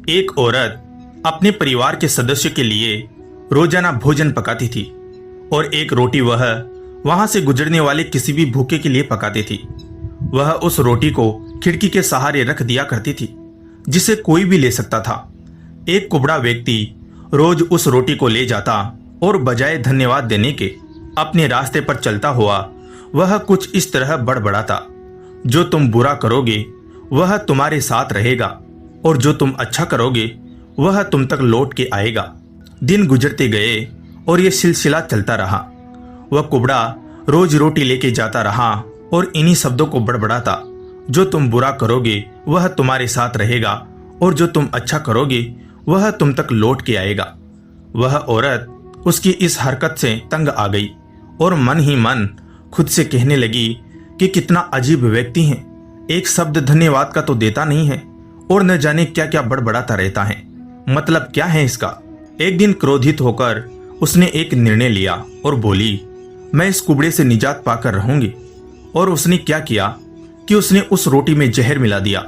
एक औरत अपने परिवार के सदस्यों के लिए रोजाना भोजन पकाती थी और एक रोटी वह वहां से गुजरने वाले किसी भी भूखे के लिए पकाती थी। वह उस रोटी को खिड़की के सहारे रख दिया करती थी जिसे कोई भी ले सकता था। एक कुबड़ा व्यक्ति रोज उस रोटी को ले जाता और बजाय धन्यवाद देने के अपने रास्ते पर चलता हुआ वह कुछ इस तरह बड़बड़ाता, जो तुम बुरा करोगे वह तुम्हारे साथ रहेगा और जो तुम अच्छा करोगे वह तुम तक लौट के आएगा। दिन गुजरते गए और यह सिलसिला चलता रहा। वह कुबड़ा रोज रोटी लेके जाता रहा और इन्हीं शब्दों को बड़बड़ाता, जो तुम बुरा करोगे वह तुम्हारे साथ रहेगा और जो तुम अच्छा करोगे वह तुम तक लौट के आएगा। वह औरत उसकी इस हरकत से तंग आ गई और मन ही मन खुद से कहने लगी कि कितना अजीब व्यक्ति है, एक शब्द धन्यवाद का तो देता नहीं है और न जाने क्या क्या बड़बड़ाता रहता है, मतलब क्या है इसका। एक दिन क्रोधित होकर उसने एक निर्णय लिया और बोली, मैं इस कुबड़े से निजात पाकर रहूंगी। और उसने क्या किया कि उसने उस रोटी में जहर मिला दिया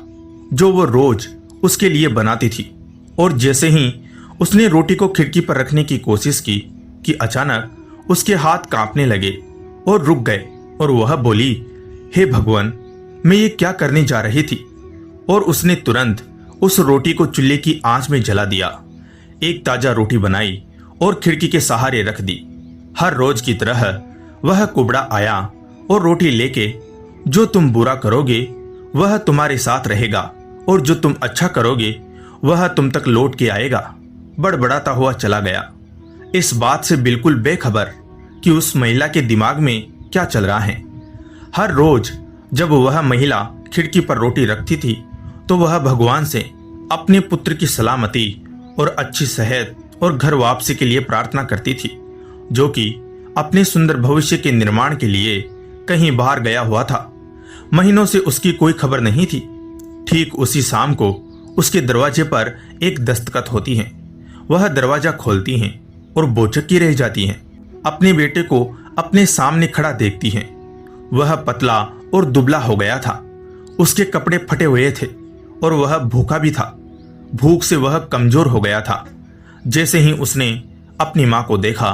जो वो रोज उसके लिए बनाती थी। और जैसे ही उसने रोटी को खिड़की पर रखने की कोशिश की कि अचानक उसके हाथ कांपने लगे और रुक गए और वह बोली, हे भगवान, मैं ये क्या करने जा रही थी। और उसने तुरंत उस रोटी को चूल्हे की आंच में जला दिया, एक ताजा रोटी बनाई और खिड़की के सहारे रख दी। हर रोज की तरह वह कुबड़ा आया और रोटी लेके, जो तुम बुरा करोगे वह तुम्हारे साथ रहेगा और जो तुम अच्छा करोगे वह तुम तक लौट के आएगा, बड़बड़ाता हुआ चला गया, इस बात से बिल्कुल बेखबर कि उस महिला के दिमाग में क्या चल रहा है। हर रोज जब वह महिला खिड़की पर रोटी रखती थी तो वह भगवान से अपने पुत्र की सलामती और अच्छी सेहत और घर वापसी के लिए प्रार्थना करती थी, जो कि अपने सुंदर भविष्य के निर्माण के लिए कहीं बाहर गया हुआ था। महीनों से उसकी कोई खबर नहीं थी। ठीक उसी शाम को उसके दरवाजे पर एक दस्तखत होती है। वह दरवाजा खोलती हैं और बोचक्की रह जाती हैं। अपने बेटे को अपने सामने खड़ा देखती हैं। वह पतला और दुबला हो गया था, उसके कपड़े फटे हुए थे और वह भूखा भी था। भूख से वह कमजोर हो गया था। जैसे ही उसने अपनी माँ को देखा,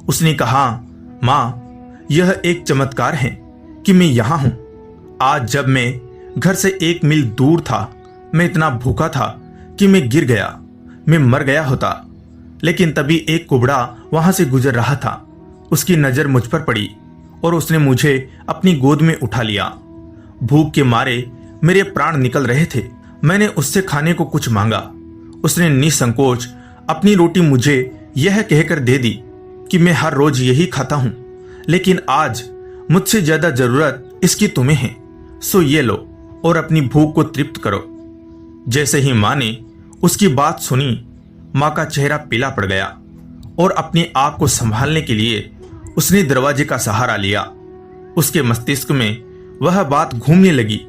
उसने कहा, माँ, यह एक चमत्कार है कि मैं यहाँ हूँ। आज जब मैं घर से 1 मील दूर था, मैं इतना भूखा था कि मैं गिर गया, मैं मर गया होता। लेकिन तभी एक कुबड़ा वहां से गुजर रहा था। उसकी नजर मुझ पर पड़ी और उसने मुझे अपनी गोद में उठा लिया। भूख के मारे मेरे प्राण निकल रहे थे। मैंने उससे खाने को कुछ मांगा। उसने निसंकोच अपनी रोटी मुझे यह कहकर दे दी कि मैं हर रोज यही खाता हूं, लेकिन आज मुझसे ज्यादा जरूरत इसकी तुम्हें है, सो ये लो और अपनी भूख को तृप्त करो। जैसे ही माँ ने उसकी बात सुनी, माँ का चेहरा पीला पड़ गया और अपने आप को संभालने के लिए उसने दरवाजे का सहारा लिया। उसके मस्तिष्क में वह बात घूमने लगी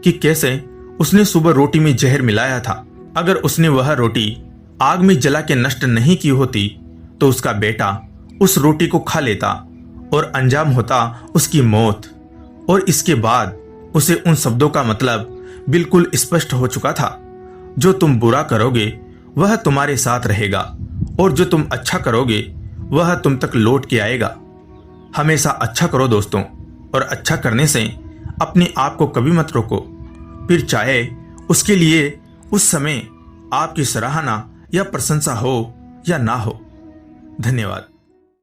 कि कैसे उसने सुबह रोटी में जहर मिलाया था। अगर उसने वह रोटी आग में जला के नष्ट नहीं की होती तो उसका बेटा उस रोटी को खा लेता और अंजाम होता उसकी मौत। और इसके बाद उसे उन शब्दों का मतलब बिल्कुल स्पष्ट हो चुका था, जो तुम बुरा करोगे वह तुम्हारे साथ रहेगा और जो तुम अच्छा करोगे वह तुम तक लौट के आएगा। हमेशा अच्छा करो दोस्तों, और अच्छा करने से अपने आप को कभी मत रोको, फिर चाहे उसके लिए उस समय आपकी सराहना या प्रशंसा हो या ना हो। धन्यवाद।